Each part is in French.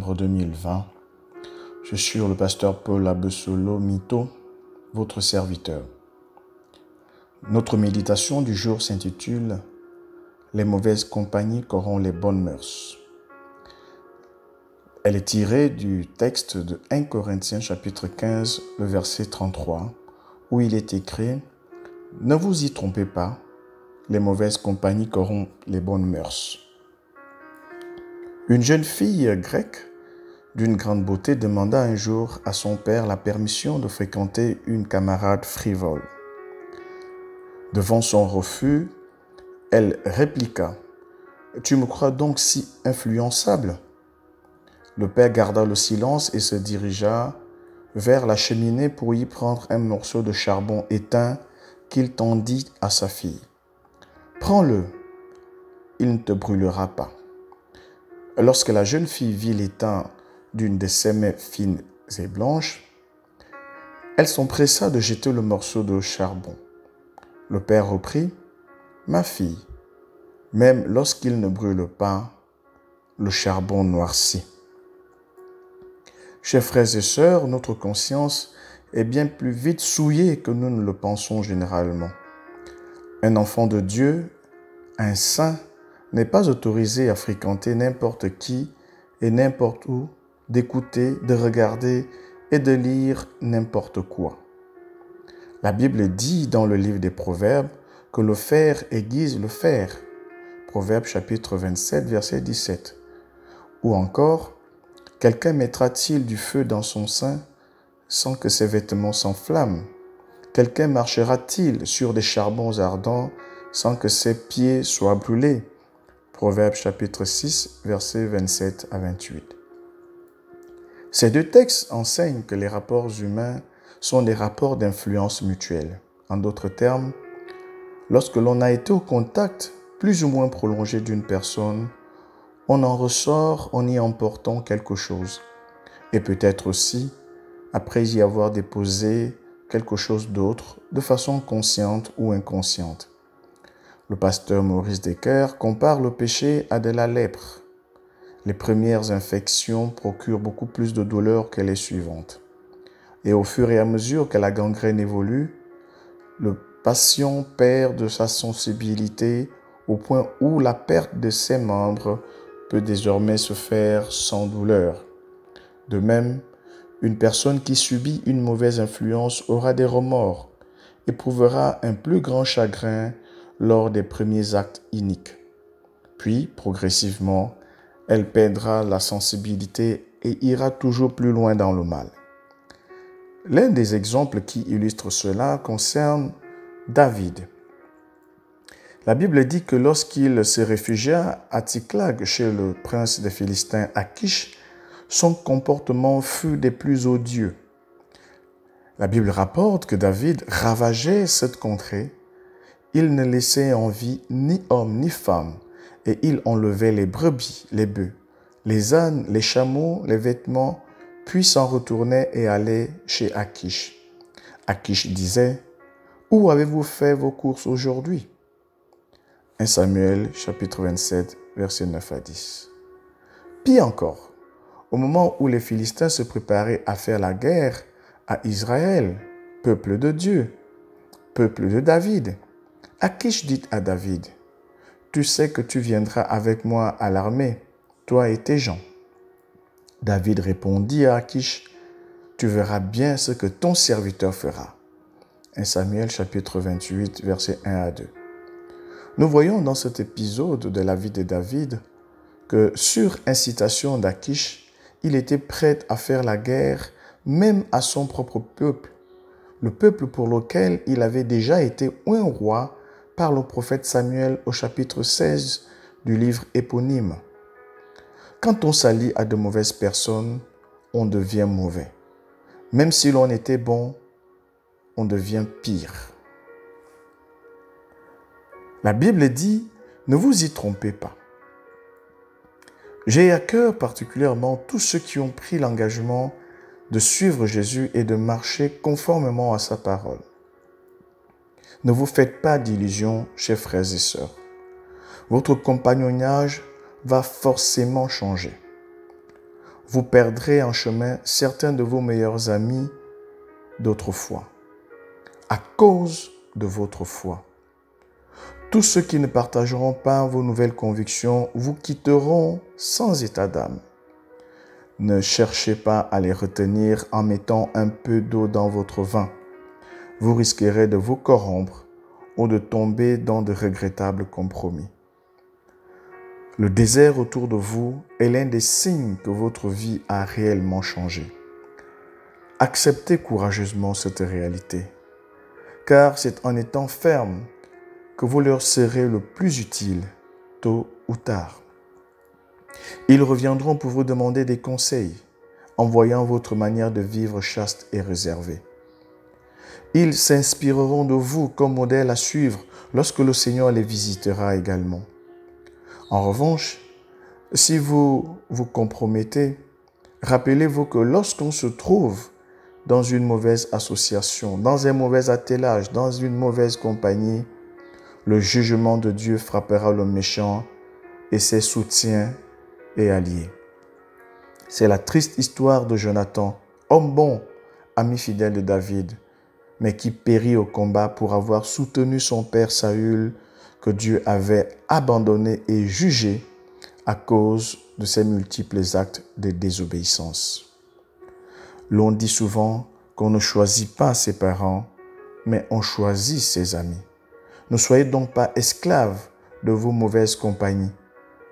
novembre 2020. Je suis le pasteur Paul Abesolo Mito, votre serviteur. Notre méditation du jour s'intitule « Les mauvaises compagnies corrompent les bonnes mœurs ». Elle est tirée du texte de 1 Corinthiens chapitre 15, le verset 33, où il est écrit « Ne vous y trompez pas, les mauvaises compagnies corrompent les bonnes mœurs ». Une jeune fille grecque d'une grande beauté demanda un jour à son père la permission de fréquenter une camarade frivole. Devant son refus, elle répliqua « Tu me crois donc si influençable ?» Le père garda le silence et se dirigea vers la cheminée pour y prendre un morceau de charbon éteint qu'il tendit à sa fille. « Prends-le, il ne te brûlera pas. » Lorsque la jeune fille vit l'étain d'une de ses mains fines et blanches, elle s'empressa de jeter le morceau de charbon. Le père reprit « Ma fille, même lorsqu'il ne brûle pas, le charbon noircit. » Chers frères et sœurs, notre conscience est bien plus vite souillée que nous ne le pensons généralement. Un enfant de Dieu, un saint, n'est pas autorisé à fréquenter n'importe qui et n'importe où, d'écouter, de regarder et de lire n'importe quoi. La Bible dit dans le livre des Proverbes que le fer aiguise le fer. Proverbes chapitre 27, verset 17. Ou encore, quelqu'un mettra-t-il du feu dans son sein sans que ses vêtements s'enflamment? Quelqu'un marchera-t-il sur des charbons ardents sans que ses pieds soient brûlés? Proverbes chapitre 6, versets 27 à 28. Ces deux textes enseignent que les rapports humains sont des rapports d'influence mutuelle. En d'autres termes, lorsque l'on a été au contact plus ou moins prolongé d'une personne, on en ressort en y emportant quelque chose. Et peut-être aussi, après y avoir déposé quelque chose d'autre, de façon consciente ou inconsciente. Le pasteur Maurice Decker compare le péché à de la lèpre. Les premières infections procurent beaucoup plus de douleur que les suivantes. Et au fur et à mesure que la gangrène évolue, le patient perd de sa sensibilité au point où la perte de ses membres peut désormais se faire sans douleur. De même, une personne qui subit une mauvaise influence aura des remords, éprouvera un plus grand chagrin lors des premiers actes iniques. Puis, progressivement, elle perdra la sensibilité et ira toujours plus loin dans le mal. L'un des exemples qui illustre cela concerne David. La Bible dit que lorsqu'il se réfugia à Tsiklag chez le prince des Philistins Achish, son comportement fut des plus odieux. La Bible rapporte que David ravageait cette contrée. Il ne laissait en vie ni homme ni femme, et il enlevait les brebis, les bœufs, les ânes, les chameaux, les vêtements, puis s'en retournait et allait chez Achish. Achish disait « Où avez-vous fait vos courses aujourd'hui » 1 Samuel chapitre 27, versets 9 à 10. Pis encore, au moment où les Philistins se préparaient à faire la guerre à Israël, peuple de Dieu, peuple de David, Achish dit à David, « Tu sais que tu viendras avec moi à l'armée, toi et tes gens. » David répondit à Achish, « Tu verras bien ce que ton serviteur fera. » 1 Samuel chapitre 28, versets 1 à 2. Nous voyons dans cet épisode de la vie de David que sur incitation d'Achish, il était prêt à faire la guerre même à son propre peuple, le peuple pour lequel il avait déjà été un roi par le prophète Samuel au chapitre 16 du livre éponyme. Quand on s'allie à de mauvaises personnes, on devient mauvais. Même si l'on était bon, on devient pire. La Bible dit « Ne vous y trompez pas ». J'ai à cœur particulièrement tous ceux qui ont pris l'engagement de suivre Jésus et de marcher conformément à sa parole. Ne vous faites pas d'illusions, chers frères et sœurs. Votre compagnonnage va forcément changer. vous perdrez en chemin certains de vos meilleurs amis d'autrefois, à cause de votre foi. Tous ceux qui ne partageront pas vos nouvelles convictions vous quitteront sans état d'âme. Ne cherchez pas à les retenir en mettant un peu d'eau dans votre vin. Vous risquerez de vous corrompre ou de tomber dans de regrettables compromis. Le désert autour de vous est l'un des signes que votre vie a réellement changé. Acceptez courageusement cette réalité, car c'est en étant ferme que vous leur serez le plus utile, tôt ou tard. Ils reviendront pour vous demander des conseils, en voyant votre manière de vivre chaste et réservée. Ils s'inspireront de vous comme modèle à suivre lorsque le Seigneur les visitera également. En revanche, si vous vous compromettez, rappelez-vous que lorsqu'on se trouve dans une mauvaise association, dans un mauvais attelage, dans une mauvaise compagnie, le jugement de Dieu frappera le méchant et ses soutiens et alliés. C'est la triste histoire de Jonathan, homme bon, ami fidèle de David, mais qui périt au combat pour avoir soutenu son père Saül, que Dieu avait abandonné et jugé à cause de ses multiples actes de désobéissance. L'on dit souvent qu'on ne choisit pas ses parents, mais on choisit ses amis. Ne soyez donc pas esclaves de vos mauvaises compagnies.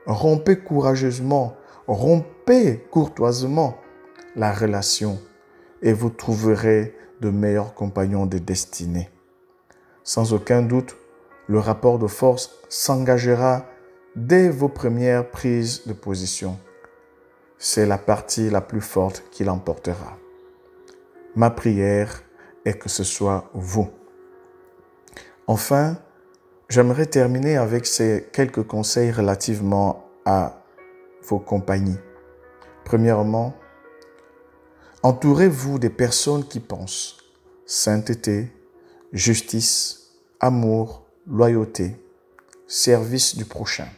Rompez courageusement, rompez courtoisement la relation et vous trouverez de meilleurs compagnons de destinée. Sans aucun doute, le rapport de force s'engagera dès vos premières prises de position. C'est la partie la plus forte qui l'emportera. Ma prière est que ce soit vous. Enfin, j'aimerais terminer avec ces quelques conseils relativement à vos compagnies. Premièrement, entourez-vous des personnes qui pensent sainteté, justice, amour, loyauté, service du prochain.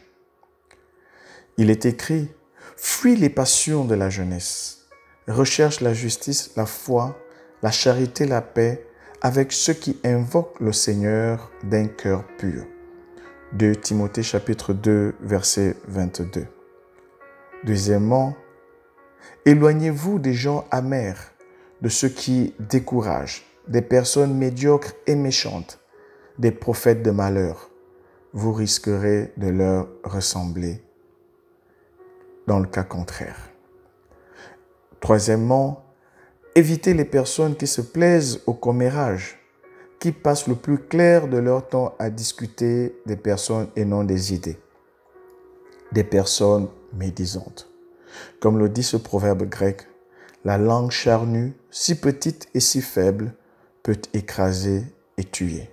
Il est écrit, fuis les passions de la jeunesse, recherche la justice, la foi, la charité, la paix, avec ceux qui invoquent le Seigneur d'un cœur pur. 2 Timothée chapitre 2, verset 22. Deuxièmement, éloignez-vous des gens amers, de ceux qui découragent, des personnes médiocres et méchantes, des prophètes de malheur. Vous risquerez de leur ressembler dans le cas contraire. Troisièmement, évitez les personnes qui se plaisent au commérage, qui passent le plus clair de leur temps à discuter des personnes et non des idées. Des personnes médisantes. Comme le dit ce proverbe grec, la langue charnue, si petite et si faible, peut écraser et tuer.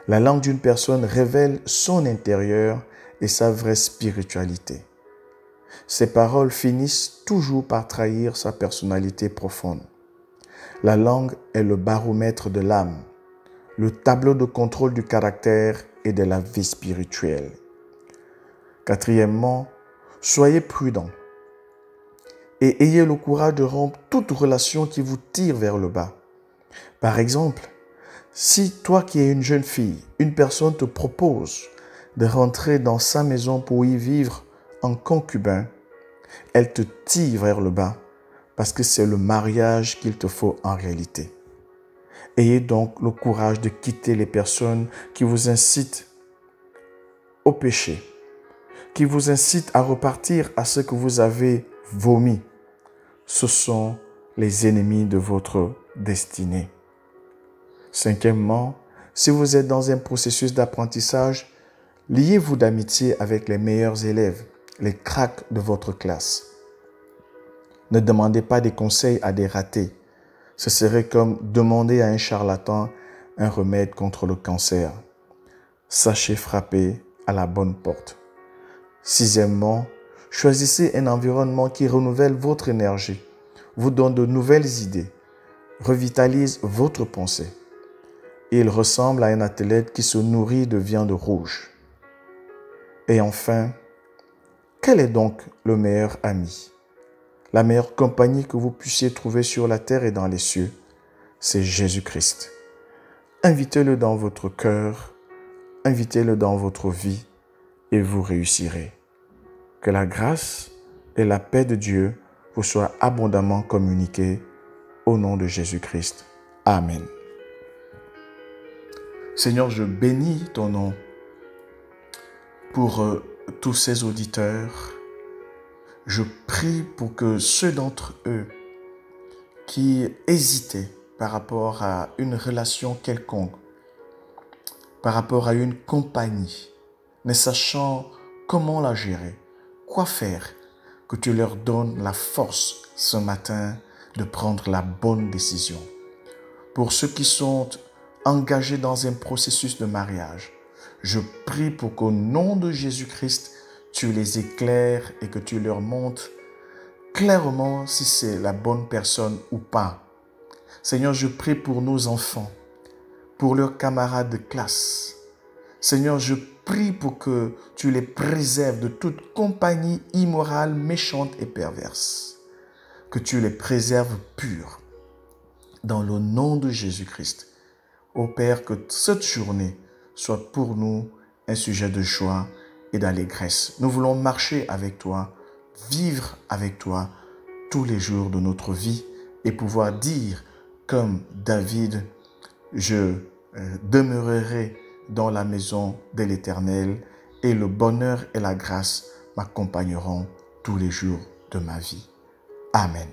La langue d'une personne révèle son intérieur et sa vraie spiritualité. Ses paroles finissent toujours par trahir sa personnalité profonde. La langue est le baromètre de l'âme, le tableau de contrôle du caractère et de la vie spirituelle. Quatrièmement, soyez prudents et ayez le courage de rompre toute relation qui vous tire vers le bas. Par exemple, si toi qui es une jeune fille, une personne te propose de rentrer dans sa maison pour y vivre en concubin, elle te tire vers le bas parce que c'est le mariage qu'il te faut en réalité. Ayez donc le courage de quitter les personnes qui vous incitent au péché, qui vous incitent à repartir à ce que vous avez vomi. Ce sont les ennemis de votre destinée. Cinquièmement, si vous êtes dans un processus d'apprentissage, liez-vous d'amitié avec les meilleurs élèves, les cracks de votre classe. Ne demandez pas des conseils à des ratés. Ce serait comme demander à un charlatan un remède contre le cancer. Sachez frapper à la bonne porte. Sixièmement, choisissez un environnement qui renouvelle votre énergie, vous donne de nouvelles idées, revitalise votre pensée. Il ressemble à un athlète qui se nourrit de viande rouge. Et enfin, quel est donc le meilleur ami? La meilleure compagnie que vous puissiez trouver sur la terre et dans les cieux, c'est Jésus-Christ. Invitez-le dans votre cœur, invitez-le dans votre vie et vous réussirez. Que la grâce et la paix de Dieu vous soient abondamment communiquées au nom de Jésus-Christ. Amen. Seigneur, je bénis ton nom pour tous ces auditeurs. Je prie pour que ceux d'entre eux qui hésitaient par rapport à une relation quelconque, par rapport à une compagnie, ne sachant comment la gérer, quoi faire, que tu leur donnes la force ce matin de prendre la bonne décision. Pour ceux qui sont engagés dans un processus de mariage, je prie pour qu'au nom de Jésus-Christ, tu les éclaires et que tu leur montres clairement si c'est la bonne personne ou pas. Seigneur, je prie pour nos enfants, pour leurs camarades de classe. Seigneur, je prie pour que tu les préserves de toute compagnie immorale, méchante et perverse. Que tu les préserves purs. Dans le nom de Jésus-Christ. Ô Père, que cette journée soit pour nous un sujet de joie et d'allégresse. Nous voulons marcher avec toi, vivre avec toi tous les jours de notre vie et pouvoir dire comme David, je demeurerai dans la maison de l'Éternel et le bonheur et la grâce m'accompagneront tous les jours de ma vie. Amen.